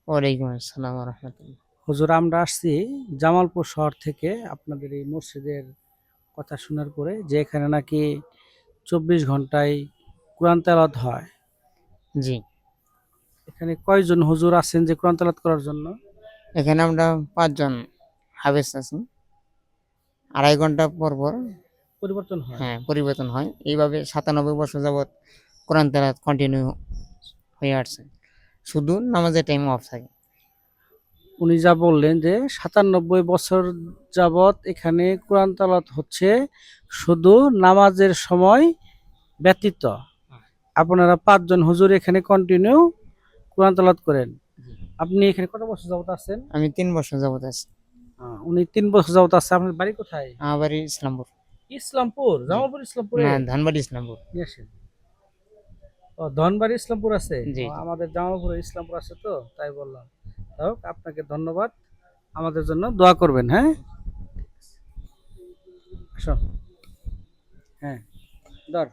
ওয়ালাইকুম আসসালাম ওয়া রাহমাতুল্লাহ। হুজুর, আমরা আসছি জামালপুর শহর থেকে আপনাদের এই মসজিদের কথা শোনার পরে, যে এখানে নাকি 24 ঘন্টায় কোরআন তেলাওয়াত হয়। জি, এখানে কয়জন হুজুর আছেন যে কোরআন তেলাওয়াত করার জন্য? এখানে আমরা ৫ জন হাফেজ আছি। ২.৫ ঘন্টা পর, পর পরিবর্তন হয়? পরিবর্তন হয়। এইভাবে ৯৭ বছর যাবৎ কোরআন তেলাওয়াত কন্টিনিউ হয়ে আসছে। শুধু নামাজের টাইম অফ থাকে। উনি যা বললেন যে ৯৭ বছর যাবত এখানে কোরআন তেলাওয়াত হচ্ছে, শুধু নামাজের সময় ব্যতীত। আপনারা 5 জন হুজুর এখানে কন্টিনিউ কোরআন তেলাওয়াত করেন। আপনি এখানে কত বছর যাবত আছেন? আমি ৩ বছর যাবৎ আছি। উনি 3 বছর যাবত আছে। আপনার বাড়ি কোথায়? আমার বাড়ি ইসলামপুর। ইসলামপুর, জি, জামালপুর ইসলামপুরে? না, ধানবাড়ি ইসলামপুর। নিয়ে আসেন। ও, ধনবাড়ি ইসলামপুর আছে। জি, ও, জি। আমাদের জামালপুরে ইসলামপুর আছে, তো তাই বললাম। যাই হোক, আপনাকে ধন্যবাদ। আমাদের জন্য দোয়া করবেন, হ্যাঁ? আসো। হ্যাঁ, ধর।